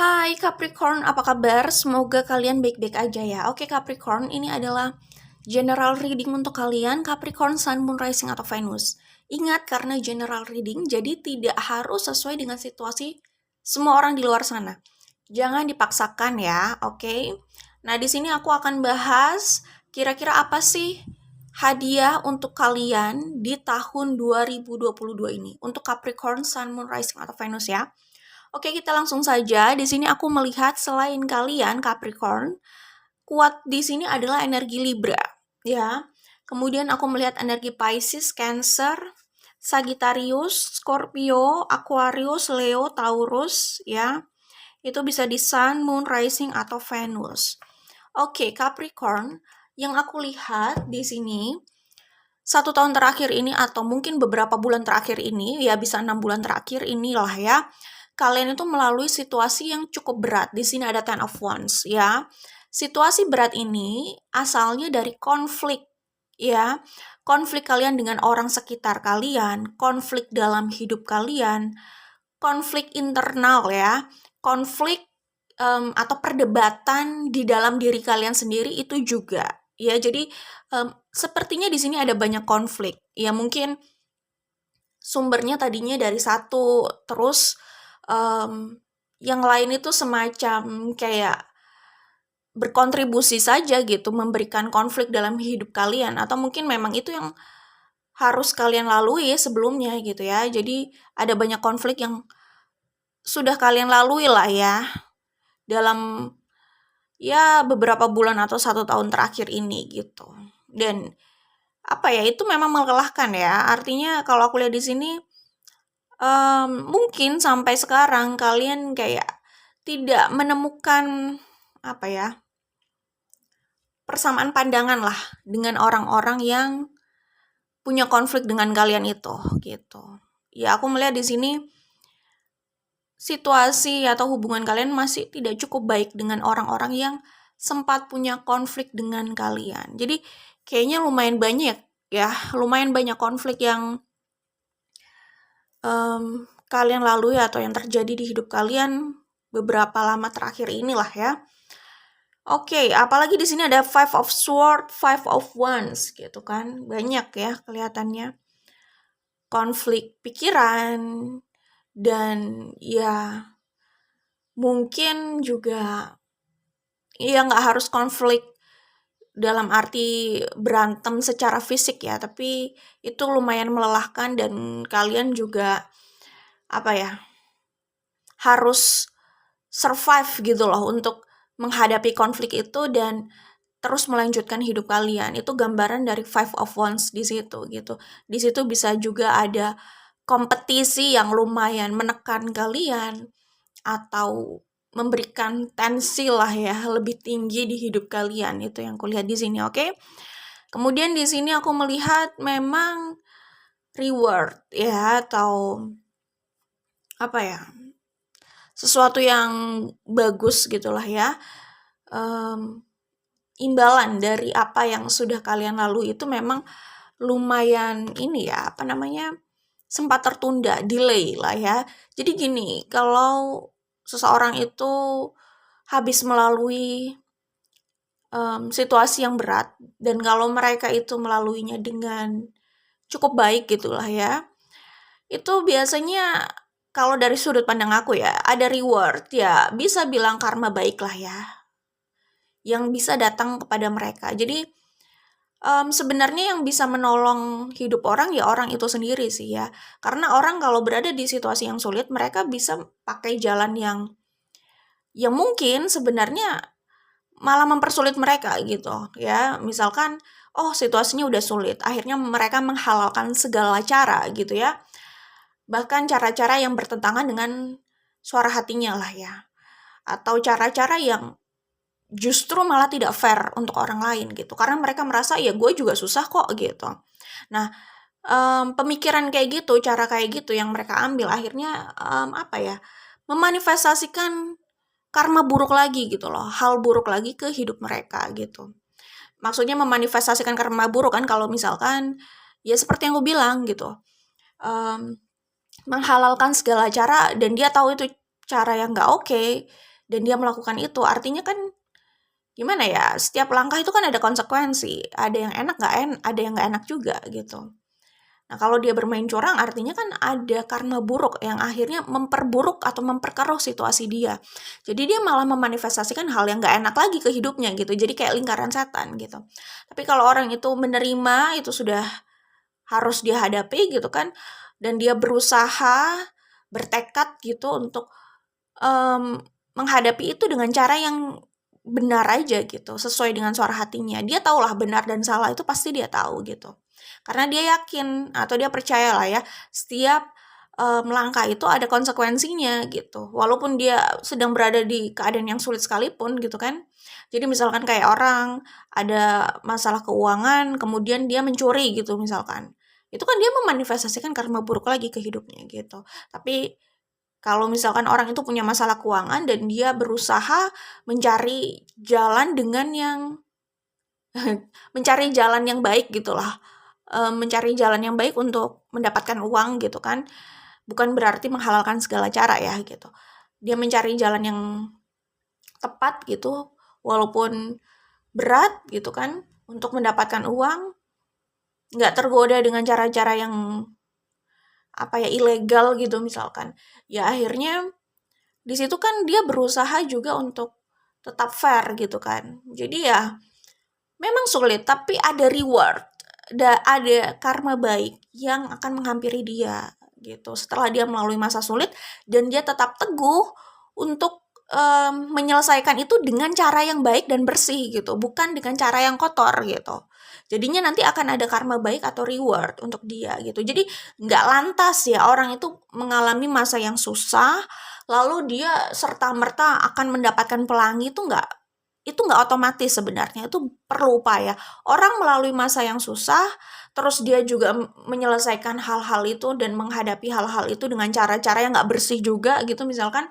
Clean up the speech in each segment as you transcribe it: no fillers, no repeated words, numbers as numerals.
Hai Capricorn, apa kabar? Semoga kalian baik-baik aja ya. Oke Capricorn, ini adalah general reading untuk kalian Capricorn, Sun, Moon, Rising, atau Venus. Ingat, karena general reading, jadi tidak harus sesuai dengan situasi semua orang di luar sana. Jangan dipaksakan ya, oke? Nah, di sini aku akan bahas kira-kira apa sih hadiah untuk kalian di tahun 2022 ini untuk Capricorn, Sun, Moon, Rising, atau Venus ya. Oke, kita langsung saja. Di sini aku melihat selain kalian Capricorn, kuat di sini adalah energi Libra, ya. Kemudian aku melihat energi Pisces, Cancer, Sagittarius, Scorpio, Aquarius, Leo, Taurus, ya. Itu bisa di Sun, Moon, Rising, atau Venus. Oke, Capricorn, yang aku lihat di sini 1 tahun terakhir ini atau mungkin beberapa bulan terakhir ini, ya bisa 6 bulan terakhir inilah ya, kalian itu melalui situasi yang cukup berat. Di sini ada Ten of Wands ya. Situasi berat ini asalnya dari konflik ya. Konflik kalian dengan orang sekitar kalian, konflik dalam hidup kalian, konflik internal ya. Konflik atau perdebatan di dalam diri kalian sendiri itu juga ya. Jadi sepertinya di sini ada banyak konflik. Ya mungkin sumbernya tadinya dari satu, terus yang lain itu semacam kayak berkontribusi saja gitu, memberikan konflik dalam hidup kalian, atau mungkin memang itu yang harus kalian lalui sebelumnya gitu ya. Jadi ada banyak konflik yang sudah kalian lalui lah ya dalam ya beberapa bulan atau 1 tahun terakhir ini gitu. Dan apa ya, itu memang melelahkan ya. Artinya kalau aku lihat di sini mungkin sampai sekarang kalian kayak tidak menemukan apa ya, persamaan pandangan lah dengan orang-orang yang punya konflik dengan kalian itu gitu. Ya aku melihat di sini situasi atau hubungan kalian masih tidak cukup baik dengan orang-orang yang sempat punya konflik dengan kalian. Jadi kayaknya lumayan banyak konflik yang kalian lalui atau yang terjadi di hidup kalian beberapa lama terakhir inilah ya. Oke, apalagi di sini ada Five of Swords, Five of Wands gitu kan. Banyak ya kelihatannya. Konflik pikiran dan ya mungkin juga ya nggak harus konflik dalam arti berantem secara fisik ya, tapi itu lumayan melelahkan dan kalian juga apa ya, harus survive gitu loh untuk menghadapi konflik itu dan terus melanjutkan hidup kalian. Itu gambaran dari Five of Wands di situ gitu. Di situ bisa juga ada kompetisi yang lumayan menekan kalian atau memberikan tensi lah ya lebih tinggi di hidup kalian. Itu yang kulihat di sini, oke? Kemudian di sini aku melihat memang reward ya, atau apa ya, sesuatu yang bagus gitulah ya. Imbalan dari apa yang sudah kalian lalui itu memang lumayan ini ya, apa namanya, sempat tertunda, delay lah ya. Jadi gini, kalau seseorang itu habis melalui situasi yang berat, dan kalau mereka itu melaluinya dengan cukup baik gitulah ya, itu biasanya kalau dari sudut pandang aku ya, ada reward ya, bisa bilang karma baik lah ya, yang bisa datang kepada mereka. Jadi sebenarnya yang bisa menolong hidup orang ya orang itu sendiri sih ya. Karena orang kalau berada di situasi yang sulit, mereka bisa pakai jalan yang mungkin sebenarnya malah mempersulit mereka gitu ya. Misalkan, oh situasinya udah sulit, akhirnya mereka menghalalkan segala cara gitu ya. Bahkan cara-cara yang bertentangan dengan suara hatinya lah ya. Atau cara-cara yang justru malah tidak fair untuk orang lain gitu. Karena mereka merasa ya gue juga susah kok gitu. Nah, pemikiran kayak gitu, cara kayak gitu yang mereka ambil akhirnya apa ya, memanifestasikan karma buruk lagi gitu loh, hal buruk lagi ke hidup mereka gitu. Maksudnya memanifestasikan karma buruk kan kalau misalkan ya seperti yang gue bilang gitu, menghalalkan segala cara dan dia tahu itu cara yang nggak oke, dan dia melakukan itu, artinya kan gimana ya, setiap langkah itu kan ada konsekuensi, ada yang enak ada yang nggak enak juga gitu. Nah, kalau dia bermain curang artinya kan ada karma buruk yang akhirnya memperburuk atau memperkeruh situasi dia. Jadi dia malah memanifestasikan hal yang nggak enak lagi ke hidupnya gitu. Jadi kayak lingkaran setan gitu. Tapi kalau orang itu menerima, itu sudah harus dia hadapi gitu kan. Dan dia berusaha, bertekad gitu untuk menghadapi itu dengan cara yang benar aja gitu, sesuai dengan suara hatinya. Dia tahulah benar dan salah itu pasti dia tahu gitu. Karena dia yakin atau dia percaya lah ya, setiap langkah itu ada konsekuensinya gitu. Walaupun dia sedang berada di keadaan yang sulit sekalipun gitu kan. Jadi misalkan kayak orang ada masalah keuangan, kemudian dia mencuri gitu misalkan. Itu kan dia memanifestasikan karma buruk lagi ke hidupnya gitu. Tapi kalau misalkan orang itu punya masalah keuangan dan dia berusaha mencari jalan dengan yang mencari jalan yang baik gitulah, mencari jalan yang baik untuk mendapatkan uang gitu kan, bukan berarti menghalalkan segala cara ya gitu. Dia mencari jalan yang tepat gitu, walaupun berat gitu kan, untuk mendapatkan uang, nggak tergoda dengan cara-cara yang ilegal gitu misalkan. Ya akhirnya di situ kan dia berusaha juga untuk tetap fair gitu kan. Jadi ya memang sulit tapi ada reward, ada karma baik yang akan menghampiri dia gitu. Setelah dia melalui masa sulit dan dia tetap teguh untuk menyelesaikan itu dengan cara yang baik dan bersih gitu, bukan dengan cara yang kotor gitu. Jadinya nanti akan ada karma baik atau reward untuk dia gitu. Jadi nggak lantas ya orang itu mengalami masa yang susah, lalu dia serta-merta akan mendapatkan pelangi, itu nggak otomatis sebenarnya, itu perlu upaya. Orang melalui masa yang susah, terus dia juga menyelesaikan hal-hal itu dan menghadapi hal-hal itu dengan cara-cara yang nggak bersih juga gitu misalkan,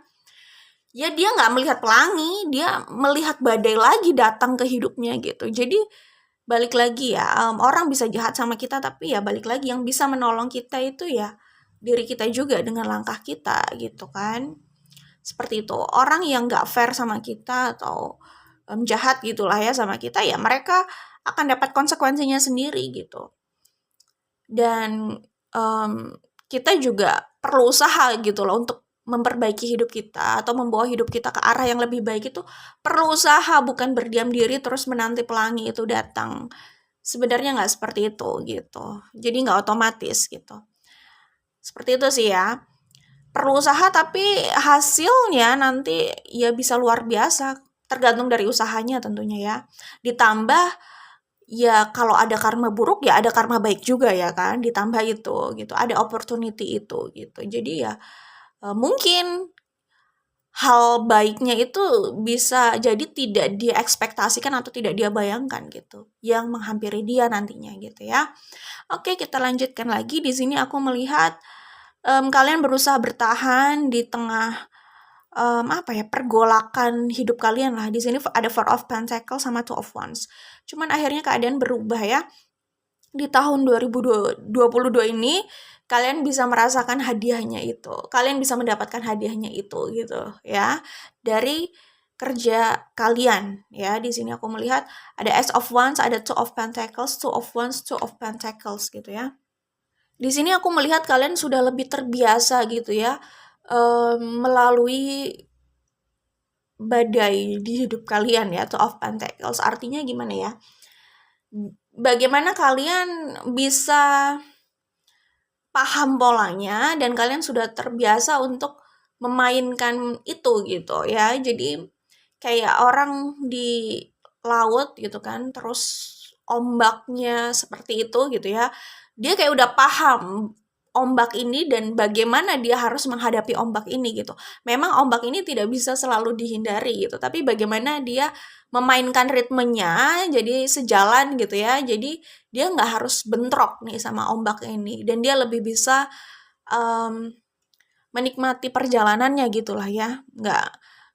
ya dia nggak melihat pelangi, dia melihat badai lagi datang ke hidupnya gitu. Jadi balik lagi ya, orang bisa jahat sama kita tapi ya balik lagi yang bisa menolong kita itu ya diri kita juga dengan langkah kita gitu kan. Seperti itu. Orang yang nggak fair sama kita atau jahat gitulah ya sama kita, ya mereka akan dapat konsekuensinya sendiri gitu. Dan kita juga perlu usaha gitu loh untuk memperbaiki hidup kita atau membawa hidup kita ke arah yang lebih baik, itu perlu usaha, bukan berdiam diri terus menanti pelangi itu datang. Sebenarnya nggak seperti itu gitu. Jadi nggak otomatis gitu. Seperti itu sih ya. Perlu usaha tapi hasilnya nanti ya bisa luar biasa. Tergantung dari usahanya tentunya ya. Ditambah ya kalau ada karma buruk ya ada karma baik juga ya kan. Ditambah itu gitu. Ada opportunity itu gitu. Jadi ya mungkin hal baiknya itu bisa jadi tidak dia ekspektasikan atau tidak dia bayangkan gitu, yang menghampiri dia nantinya gitu ya. Oke, kita lanjutkan lagi. Di sini aku melihat kalian berusaha bertahan di tengah pergolakan hidup kalian lah. Di sini ada Four of Pentacles sama Two of Wands. Cuman akhirnya keadaan berubah ya. Di tahun 2022 ini kalian bisa merasakan hadiahnya itu. Kalian bisa mendapatkan hadiahnya itu gitu ya. Dari kerja kalian ya. Di sini aku melihat ada Ace of Wands, ada Two of Pentacles, Two of Wands, Two of Pentacles gitu ya. Di sini aku melihat kalian sudah lebih terbiasa gitu ya melalui badai di hidup kalian ya. Two of Pentacles artinya gimana ya? Bagaimana kalian bisa paham polanya dan kalian sudah terbiasa untuk memainkan itu gitu ya. Jadi kayak orang di laut gitu kan, terus ombaknya seperti itu gitu ya. Dia kayak udah paham ombak ini dan bagaimana dia harus menghadapi ombak ini gitu. Memang ombak ini tidak bisa selalu dihindari gitu, tapi bagaimana dia memainkan ritmenya jadi sejalan gitu ya. Jadi dia nggak harus bentrok nih sama ombak ini dan dia lebih bisa menikmati perjalanannya gitulah ya.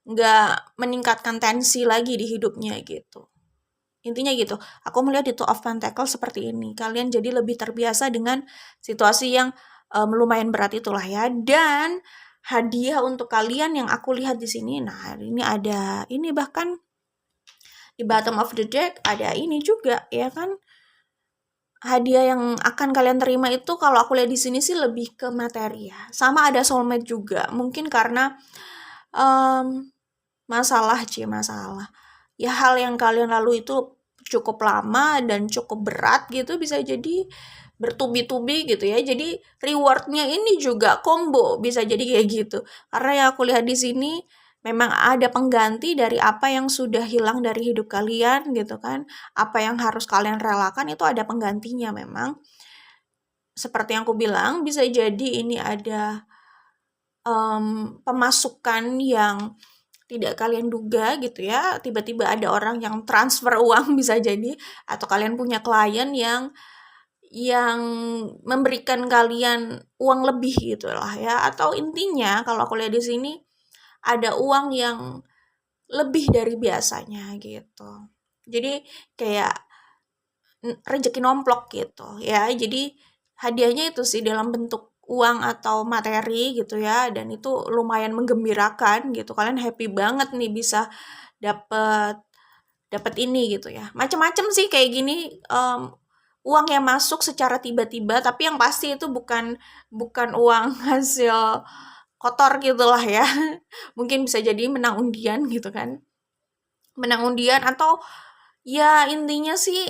Nggak meningkatkan tensi lagi di hidupnya gitu. Intinya gitu, aku melihat di Two of Pentacles seperti ini. Kalian jadi lebih terbiasa dengan situasi yang lumayan berat itulah ya. Dan hadiah untuk kalian yang aku lihat di sini. Nah, ini ada ini, bahkan di bottom of the deck ada ini juga ya kan. Hadiah yang akan kalian terima itu kalau aku lihat di sini sih lebih ke materi ya. Sama ada soulmate juga. Mungkin karena masalah. Ya hal yang kalian lalui itu cukup lama dan cukup berat gitu, bisa jadi bertubi-tubi gitu ya. Jadi rewardnya ini juga combo, bisa jadi kayak gitu. Karena ya aku lihat di sini memang ada pengganti dari apa yang sudah hilang dari hidup kalian gitu kan. Apa yang harus kalian relakan itu ada penggantinya memang. Seperti yang aku bilang, bisa jadi ini ada pemasukan yang tidak kalian duga gitu ya, tiba-tiba ada orang yang transfer uang bisa jadi, atau kalian punya klien yang memberikan kalian uang lebih gitulah ya, atau intinya kalau aku lihat di sini ada uang yang lebih dari biasanya gitu. Jadi kayak rezeki nomplok gitu ya. Jadi hadiahnya itu sih dalam bentuk uang atau materi gitu ya, dan itu lumayan menggembirakan gitu. Kalian happy banget nih bisa dapet dapet ini gitu ya. Macam-macam sih kayak gini, uang yang masuk secara tiba-tiba, tapi yang pasti itu bukan bukan uang hasil kotor gitulah ya. Mungkin bisa jadi menang undian gitu kan. Menang undian atau ya intinya sih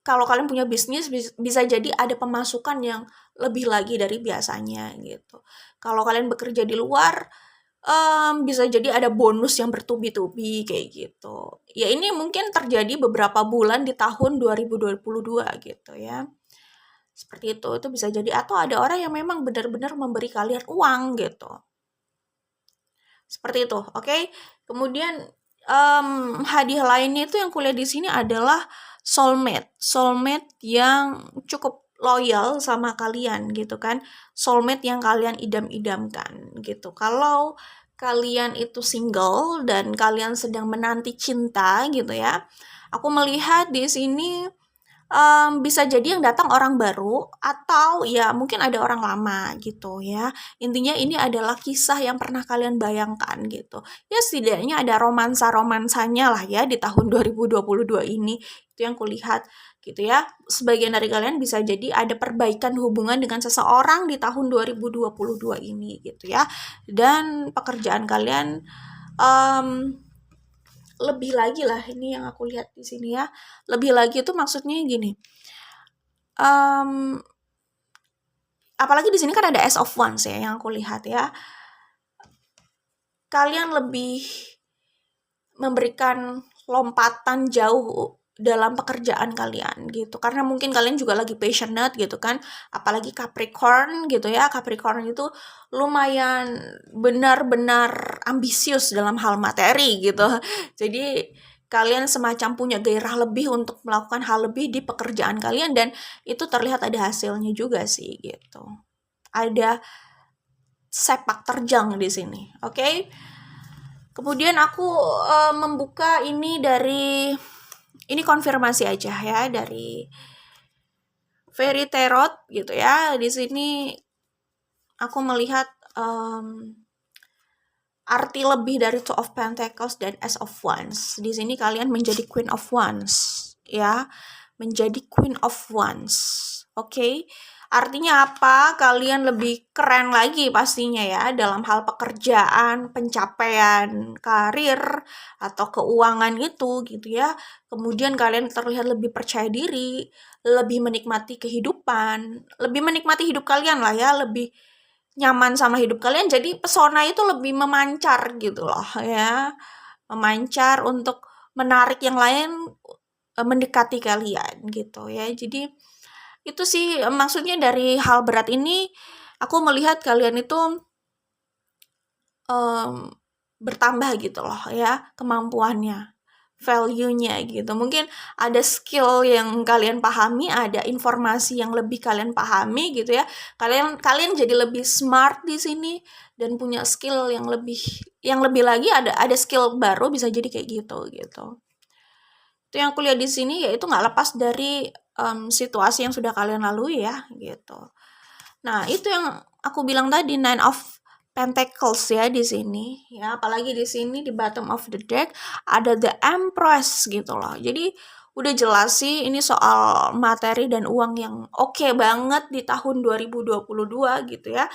kalau kalian punya bisnis bisa jadi ada pemasukan yang lebih lagi dari biasanya gitu. Kalau kalian bekerja di luar, bisa jadi ada bonus yang bertubi-tubi kayak gitu. Ya ini mungkin terjadi beberapa bulan di tahun 2022 gitu ya. Seperti itu bisa jadi, atau ada orang yang memang benar-benar memberi kalian uang gitu. Seperti itu, oke? Kemudian hadiah lainnya itu yang kulihat di sini adalah soulmate. Soulmate yang cukup loyal sama kalian gitu kan. Soulmate yang kalian idam-idamkan gitu. Kalau kalian itu single dan kalian sedang menanti cinta gitu ya, aku melihat di sini bisa jadi yang datang orang baru atau ya mungkin ada orang lama gitu ya. Intinya ini adalah kisah yang pernah kalian bayangkan gitu. Ya setidaknya ada romansa-romansanya lah ya di tahun 2022 ini. Itu yang kulihat gitu ya. Sebagian dari kalian bisa jadi ada perbaikan hubungan dengan seseorang di tahun 2022 ini gitu ya. Dan pekerjaan kalian lebih lagi lah, ini yang aku lihat di sini ya. Lebih lagi itu maksudnya gini. Apalagi di sini kan ada Ace of Wands ya yang aku lihat ya. Kalian lebih memberikan lompatan jauh dalam pekerjaan kalian gitu, karena mungkin kalian juga lagi passionate gitu kan, apalagi Capricorn gitu ya. Capricorn itu lumayan benar-benar ambisius dalam hal materi gitu. Jadi kalian semacam punya gairah lebih untuk melakukan hal lebih di pekerjaan kalian, dan itu terlihat ada hasilnya juga sih gitu. Ada sepak terjang di sini, oke? Kemudian aku membuka ini dari ini konfirmasi aja ya dari Fairy Tarot gitu ya. Di sini aku melihat arti lebih dari Two of Pentacles dan Ace of Wands. Di sini kalian menjadi Queen of Wands ya. Menjadi Queen of Wands. Oke. Artinya apa? Kalian lebih keren lagi pastinya ya dalam hal pekerjaan, pencapaian karir atau keuangan itu gitu ya. Kemudian kalian terlihat lebih percaya diri, lebih menikmati kehidupan, lebih menikmati hidup kalian lah ya, lebih nyaman sama hidup kalian. Jadi pesona itu lebih memancar gitu loh ya. Memancar untuk menarik yang lain mendekati kalian gitu ya. Jadi itu sih maksudnya dari hal berat ini aku melihat kalian itu bertambah gitu loh ya kemampuannya, value-nya gitu. Mungkin ada skill yang kalian pahami, ada informasi yang lebih kalian pahami gitu ya. Kalian jadi lebih smart di sini dan punya skill yang lebih lagi, ada skill baru bisa jadi kayak gitu. Itu yang aku lihat di sini, yaitu nggak lepas dari situasi yang sudah kalian lalui ya gitu. Nah itu yang aku bilang tadi, Nine of Pentacles ya di sini ya, apalagi di sini di bottom of the deck ada the Empress gitu loh. Jadi udah jelas sih ini soal materi dan uang yang oke banget di tahun 2022 gitu ya.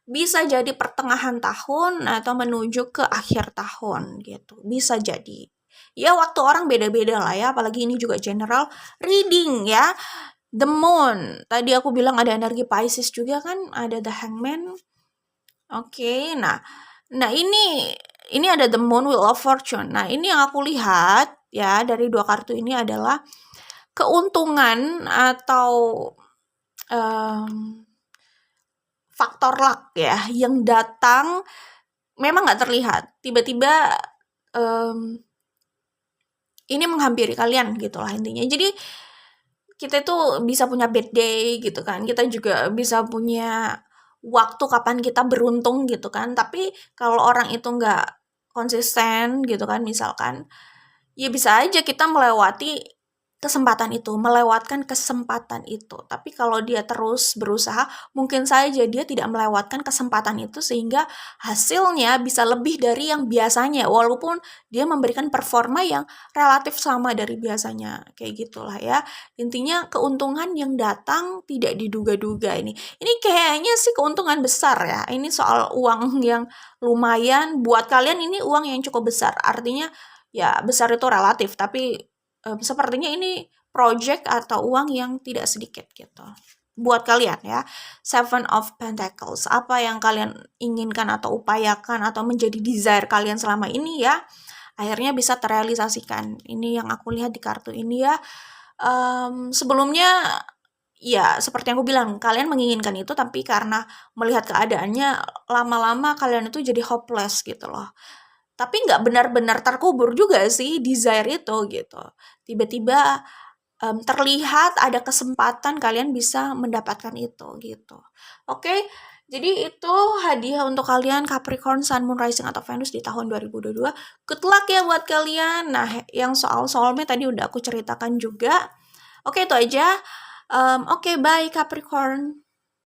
Bisa jadi pertengahan tahun atau menuju ke akhir tahun gitu. Bisa jadi. Ya waktu orang beda-beda lah ya, apalagi ini juga general reading ya. The Moon. Tadi aku bilang ada energi Pisces juga kan, ada the Hangman. Oke, nah ini ada the Moon, Wheel of Fortune. Nah, ini yang aku lihat ya dari dua kartu ini adalah keuntungan atau faktor luck ya yang datang memang nggak terlihat. Tiba-tiba ini menghampiri kalian gitu lah intinya. Jadi kita tuh bisa punya bad day gitu kan. Kita juga bisa punya waktu kapan kita beruntung gitu kan. Tapi kalau orang itu nggak konsisten gitu kan misalkan, ya bisa aja kita melewatkan kesempatan itu. Tapi kalau dia terus berusaha, mungkin saja dia tidak melewatkan kesempatan itu sehingga hasilnya bisa lebih dari yang biasanya, walaupun dia memberikan performa yang relatif sama dari biasanya. Kayak gitulah ya. Intinya keuntungan yang datang tidak diduga-duga ini. Ini kayaknya sih keuntungan besar ya. Ini soal uang yang lumayan. Buat kalian ini uang yang cukup besar. Artinya ya besar itu relatif, tapi sepertinya ini project atau uang yang tidak sedikit gitu. Buat kalian ya, Seven of Pentacles, apa yang kalian inginkan atau upayakan atau menjadi desire kalian selama ini ya, akhirnya bisa terrealisasikan. Ini yang aku lihat di kartu ini ya. Sebelumnya ya seperti yang aku bilang, kalian menginginkan itu tapi karena melihat keadaannya lama-lama kalian itu jadi hopeless gitu loh. Tapi nggak benar-benar terkubur juga sih desire itu gitu. Tiba-tiba terlihat ada kesempatan kalian bisa mendapatkan itu gitu. Oke, jadi itu hadiah untuk kalian Capricorn, Sun, Moon, Rising atau Venus di tahun 2022. Good luck ya buat kalian. Nah, yang soal soulmate tadi udah aku ceritakan juga. Oke, itu aja. Oke, bye Capricorn.